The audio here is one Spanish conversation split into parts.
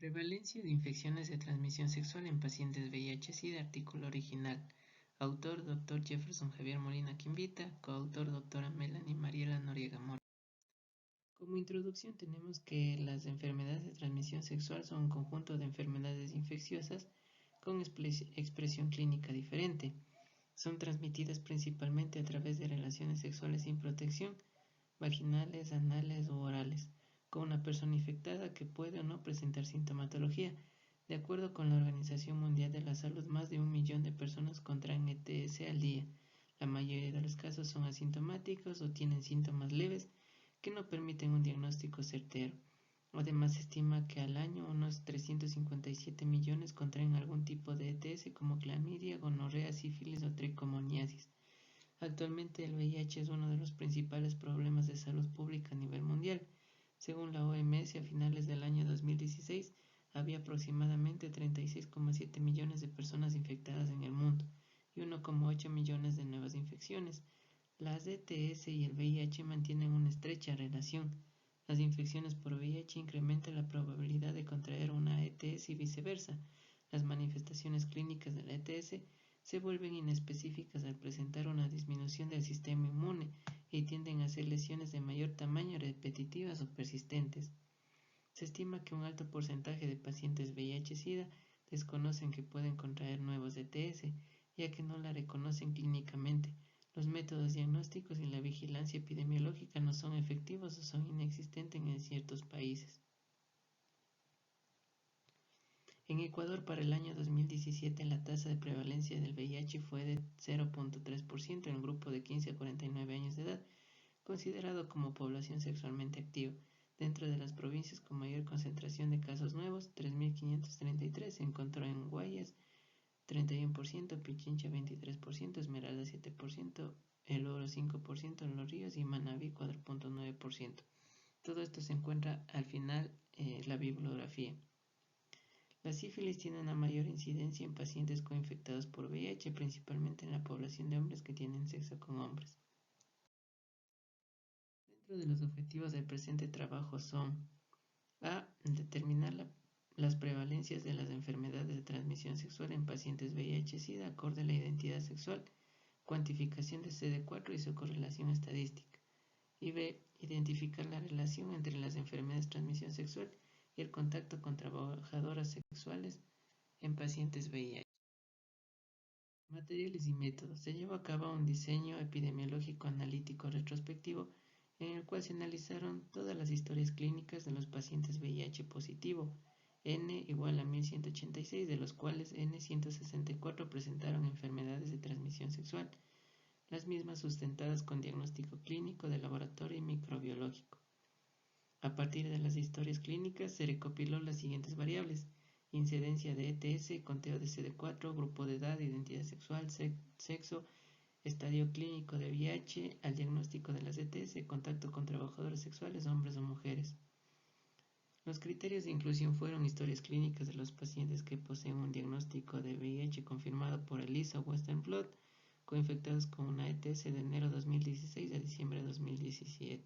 Prevalencia de infecciones de transmisión sexual en pacientes VIH-Sida, artículo original. Autor Dr. Jefferson Javier Molina Quimbita, coautor Dra. Melanie Mariela Noriega Mora. Como introducción tenemos que las enfermedades de transmisión sexual son un conjunto de enfermedades infecciosas con expresión clínica diferente. Son transmitidas principalmente a través de relaciones sexuales sin protección, vaginales, anales u orales, con una persona infectada que puede o no presentar sintomatología. De acuerdo con la Organización Mundial de la Salud, más de 1 millón de personas contraen ETS al día. La mayoría de los casos son asintomáticos o tienen síntomas leves que no permiten un diagnóstico certero. Además, se estima que al año unos 357 millones contraen algún tipo de ETS como clamidia, gonorrea, sífilis o tricomoniasis. Actualmente el VIH es uno de los principales problemas de salud pública a nivel mundial. Según la OMS, a finales del año 2016 había aproximadamente 36,7 millones de personas infectadas en el mundo y 1,8 millones de nuevas infecciones. Las ETS y el VIH mantienen una estrecha relación. Las infecciones por VIH incrementan la probabilidad de contraer una ETS y viceversa. Las manifestaciones clínicas de la ETS se vuelven inespecíficas al presentar una disminución del sistema inmune y tienden a ser lesiones de mayor tamaño, repetitivas o persistentes. Se estima que un alto porcentaje de pacientes VIH-Sida desconocen que pueden contraer nuevos ETS, ya que no la reconocen clínicamente. Los métodos diagnósticos y la vigilancia epidemiológica no son efectivos o son inexistentes en ciertos países. En Ecuador, para el año 2017, la tasa de prevalencia del VIH fue de 0,3% en el grupo de 15 a 49 años de edad, considerado como población sexualmente activa. Dentro de las provincias con mayor concentración de casos nuevos, 3.533 se encontró en Guayas, 31%, Pichincha 23%, Esmeralda 7%, El Oro 5%, Los Ríos y Manabí 4,9%. Todo esto se encuentra al final la bibliografía. La sífilis tiene una mayor incidencia en pacientes coinfectados por VIH, principalmente en la población de hombres que tienen sexo con hombres. Dentro de los objetivos del presente trabajo son: a. Determinar las prevalencias de las enfermedades de transmisión sexual en pacientes VIH-Sida acorde a la identidad sexual, cuantificación de CD4 y su correlación estadística. Y b. Identificar la relación entre las enfermedades de transmisión sexual y el contacto con trabajadoras sexuales en pacientes VIH. Materiales y métodos. Se llevó a cabo un diseño epidemiológico analítico retrospectivo en el cual se analizaron todas las historias clínicas de los pacientes VIH positivo, N igual a 1186, de los cuales N164 presentaron enfermedades de transmisión sexual, las mismas sustentadas con diagnóstico clínico de laboratorio y microbiológico. A partir de las historias clínicas se recopiló las siguientes variables: incidencia de ETS, conteo de CD4, grupo de edad, identidad sexual, sexo, estadio clínico de VIH, al diagnóstico de las ETS, contacto con trabajadores sexuales, hombres o mujeres. Los criterios de inclusión fueron historias clínicas de los pacientes que poseen un diagnóstico de VIH confirmado por ELISA o Western blot, coinfectados con una ETS de enero 2016 a diciembre de 2017.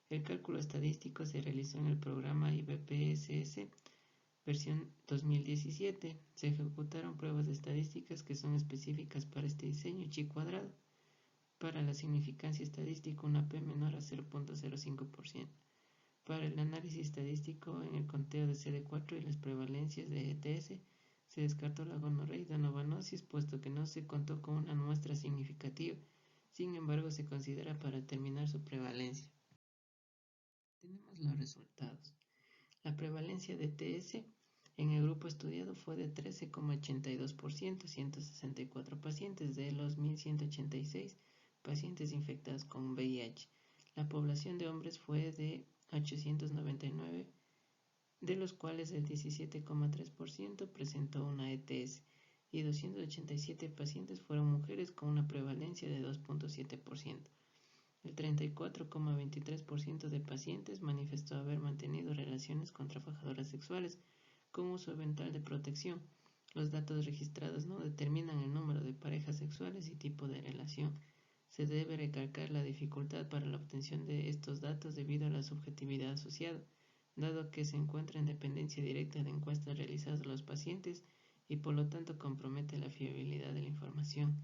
El cálculo estadístico se realizó en el programa IBPSS versión 2017. Se ejecutaron pruebas de estadísticas que son específicas para este diseño chi cuadrado. Para la significancia estadística, una P menor a 0,05%. Para el análisis estadístico en el conteo de CD4 y las prevalencias de ETS, se descartó la gonorrea y donovanosis, puesto que no se contó con una muestra significativa. Sin embargo, se considera para determinar su prevalencia. Tenemos los resultados. La prevalencia de ETS en el grupo estudiado fue de 13,82%, 164 pacientes de los 1.186 pacientes infectados con VIH. La población de hombres fue de 899, de los cuales el 17,3% presentó una ETS y 287 pacientes fueron mujeres con una prevalencia de 2,7%. El 34,23% de pacientes manifestó haber mantenido relaciones con trabajadoras sexuales con uso eventual de protección. Los datos registrados no determinan el número de parejas sexuales y tipo de relación. Se debe recalcar la dificultad para la obtención de estos datos debido a la subjetividad asociada. dado que se encuentra en dependencia directa de encuestas realizadas a los pacientes y por lo tanto compromete la fiabilidad de la información.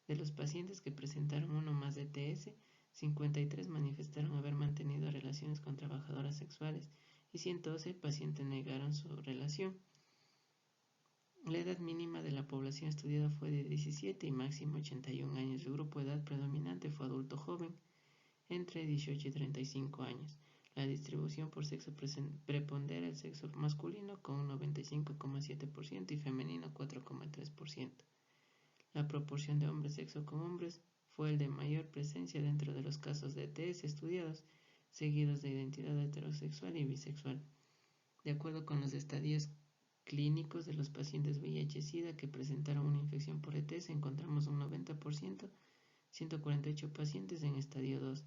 De los pacientes que presentaron uno más de ETS, 53 manifestaron haber mantenido relaciones con trabajadoras sexuales y 112 pacientes negaron su relación. La edad mínima de la población estudiada fue de 17 y máximo 81 años. El grupo de edad predominante fue adulto joven, entre 18 y 35 años. La distribución por sexo prepondera el sexo masculino con un 95,7% y femenino 4,3%. La proporción de hombres sexo con hombres fue el de mayor presencia dentro de los casos de ETS estudiados, seguidos de identidad heterosexual y bisexual. De acuerdo con los estadios clínicos de los pacientes VIH-Sida que presentaron una infección por ETS, encontramos un 90%, 148 pacientes en estadio 2,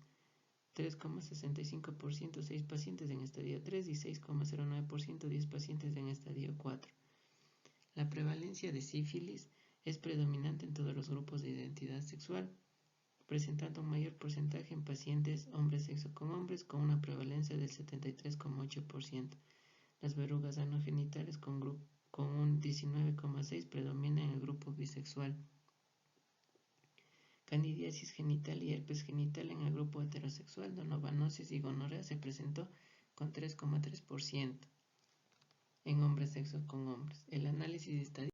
3,65% 6 pacientes en estadio 3 y 6,09% 10 pacientes en estadio 4. La prevalencia de sífilis es predominante en todos los grupos de identidad sexual, presentando un mayor porcentaje en pacientes hombres sexo con hombres con una prevalencia del 73,8%. Las verrugas anogenitales con un 19,6% predominan en el grupo bisexual. Candidiasis genital y herpes genital en el grupo heterosexual. Donovanosis y gonorrea se presentó con 3,3% en hombres sexo con hombres. El análisis estadístico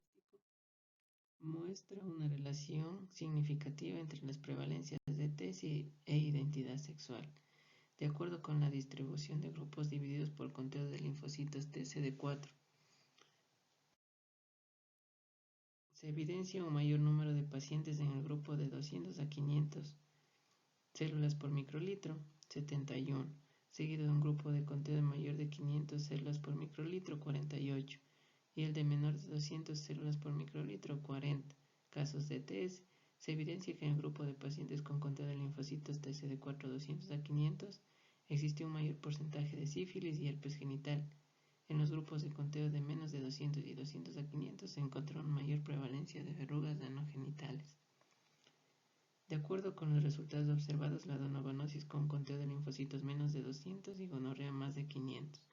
muestra una relación significativa entre las prevalencias de ETS e identidad sexual. De acuerdo con la distribución de grupos divididos por conteo de linfocitos TCD4, se evidencia un mayor número de pacientes en el grupo de 200 a 500 células por microlitro, 71, seguido de un grupo de conteo de mayor de 500 células por microlitro, 48, y el de menor de 200 células por microlitro, 40. Casos de ETS. Se evidencia que en el grupo de pacientes con conteo de linfocitos TCD4 200 a 500 existió un mayor porcentaje de sífilis y herpes genital. En los grupos de conteo de menos de 200 y 200 a 500 se encontró una mayor prevalencia de verrugas anogenitales. De acuerdo con los resultados observados, la donovanosis con conteo de linfocitos menos de 200 y gonorrea más de 500.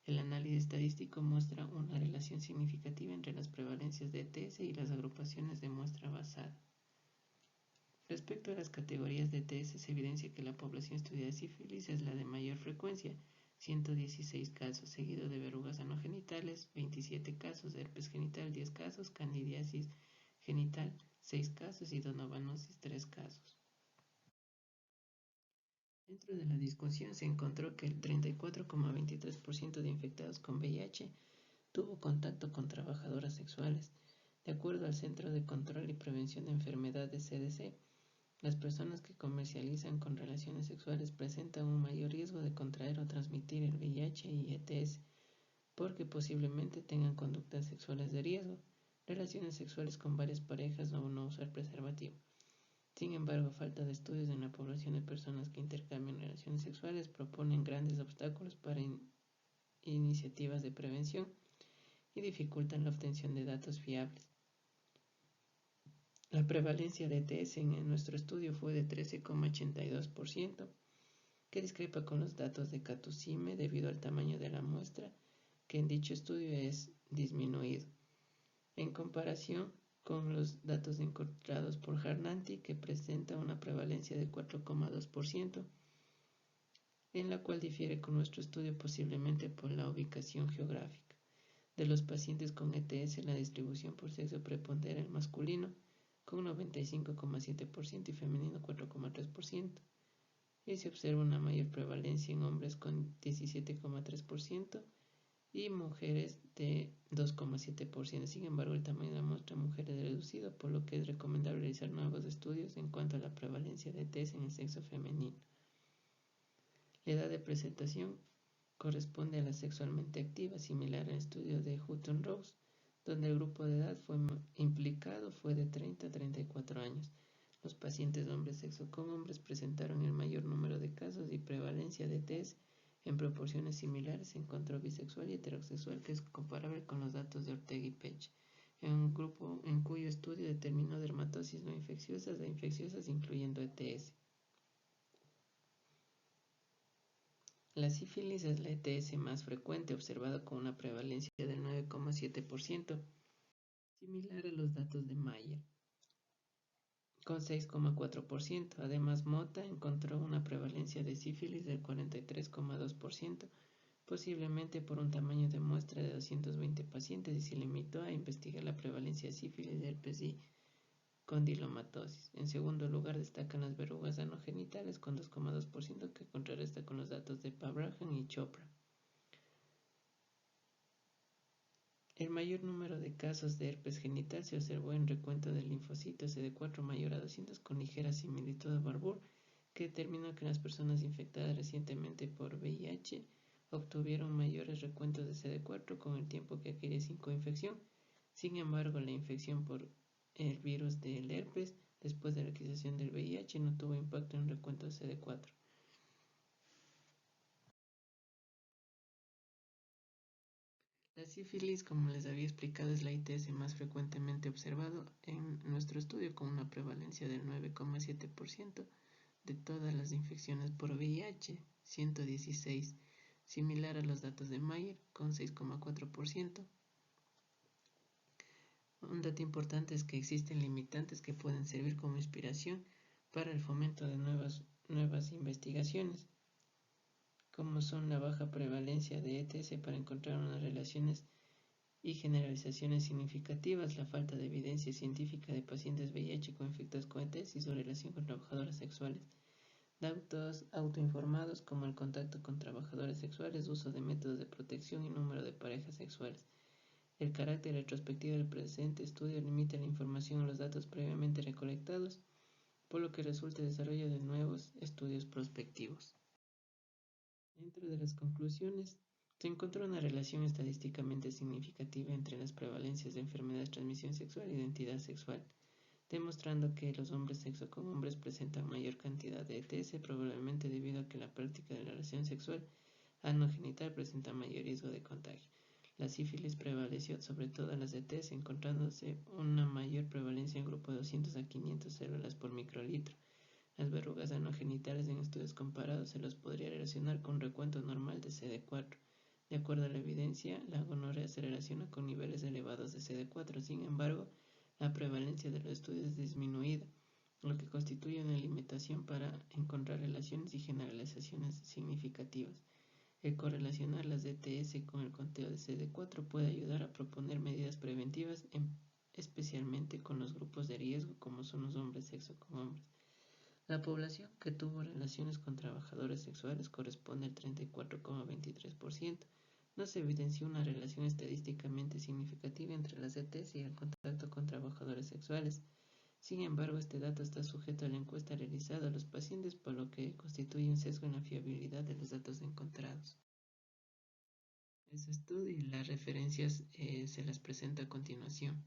El análisis estadístico muestra una relación significativa entre las prevalencias de ETS y las agrupaciones de muestra basada. Respecto a las categorías de ETS, se evidencia que la población estudiada de sífilis es la de mayor frecuencia, 116 casos, seguido de verrugas anogenitales, 27 casos, de herpes genital, 10 casos, candidiasis genital, 6 casos y donovanosis, 3 casos. Dentro de la discusión se encontró que el 34,23% de infectados con VIH tuvo contacto con trabajadoras sexuales. De acuerdo al Centro de Control y Prevención de Enfermedades CDC, las personas que comercializan con relaciones sexuales presentan un mayor riesgo de contraer o transmitir el VIH y ETS, porque posiblemente tengan conductas sexuales de riesgo, relaciones sexuales con varias parejas o no usar preservativo. Sin embargo, falta de estudios en la población de personas que intercambian relaciones sexuales proponen grandes obstáculos para iniciativas de prevención y dificultan la obtención de datos fiables. La prevalencia de ETS en nuestro estudio fue de 13,82%, que discrepa con los datos de Catucime debido al tamaño de la muestra, que en dicho estudio es disminuido, en comparación con los datos encontrados por Harnanti, que presenta una prevalencia de 4,2%, en la cual difiere con nuestro estudio posiblemente por la ubicación geográfica. De los pacientes con ETS, la distribución por sexo prepondera el masculino, con 95,7% y femenino 4,3%, y se observa una mayor prevalencia en hombres con 17,3% y mujeres de 2,7%. Sin embargo, el tamaño de la muestra en mujeres es reducido, por lo que es recomendable realizar nuevos estudios en cuanto a la prevalencia de ETS en el sexo femenino. La edad de presentación corresponde a la sexualmente activa, similar al estudio de Hutton-Rose, donde el grupo de edad implicado fue de 30 a 34 años. Los pacientes hombres sexo con hombres presentaron el mayor número de casos y prevalencia de ETS en proporciones similares. Se encontró bisexual y heterosexual, que es comparable con los datos de Ortega y Pech, en un grupo en cuyo estudio determinó dermatosis no infecciosas e infecciosas incluyendo ETS. La sífilis es la ETS más frecuente, observada con una prevalencia del 9,7%, similar a los datos de Mayer, con 6,4%. Además, Mota encontró una prevalencia de sífilis del 43,2%, posiblemente por un tamaño de muestra de 220 pacientes, y se limitó a investigar la prevalencia de sífilis, herpes y condilomatosis. En segundo lugar destacan las verrugas anogenitales con 2,2%, que contrarresta con los datos de Pavrahan y Chopra. El mayor número de casos de herpes genital se observó en recuento del linfocito CD4 mayor a 200 con ligera similitud a Barbour, que determinó que las personas infectadas recientemente por VIH obtuvieron mayores recuentos de CD4 con el tiempo que adquiere sin coinfección. Sin embargo, la infección por el virus del herpes después de la adquisición del VIH no tuvo impacto en el recuento de CD4. La sífilis, como les había explicado, es la ITS más frecuentemente observado en nuestro estudio, con una prevalencia del 9,7% de todas las infecciones por VIH, 116, similar a los datos de Mayer, con 6,4%. Un dato importante es que existen limitantes que pueden servir como inspiración para el fomento de nuevas investigaciones, como son la baja prevalencia de ETS para encontrar unas relaciones y generalizaciones significativas, la falta de evidencia científica de pacientes VIH infectados con ETS y su relación con trabajadoras sexuales, datos autoinformados como el contacto con trabajadores sexuales, uso de métodos de protección y número de parejas sexuales. El carácter retrospectivo del presente estudio limita la información a los datos previamente recolectados, por lo que resulta el desarrollo de nuevos estudios prospectivos. Dentro de las conclusiones, se encontró una relación estadísticamente significativa entre las prevalencias de enfermedades de transmisión sexual e identidad sexual, demostrando que los hombres sexo con hombres presentan mayor cantidad de ETS, probablemente debido a que la práctica de la relación sexual anogenital presenta mayor riesgo de contagio. La sífilis prevaleció sobre todas las ETS, encontrándose una mayor prevalencia en grupo de 200 a 500 células por microlitro. Las verrugas anogenitales en estudios comparados se los podría relacionar con un recuento normal de CD4. De acuerdo a la evidencia, la gonorrea se relaciona con niveles elevados de CD4. Sin embargo, la prevalencia de los estudios es disminuida, lo que constituye una limitación para encontrar relaciones y generalizaciones significativas. El correlacionar las ETS con el conteo de CD4 puede ayudar a proponer medidas preventivas, especialmente con los grupos de riesgo como son los hombres sexo con hombres. La población que tuvo relaciones con trabajadores sexuales corresponde al 34,23%. No se evidenció una relación estadísticamente significativa entre las ETS y el contacto con trabajadores sexuales. Sin embargo, este dato está sujeto a la encuesta realizada a los pacientes, por lo que constituye un sesgo en la fiabilidad de los datos encontrados. Eso es todo y las referencias se las presento a continuación.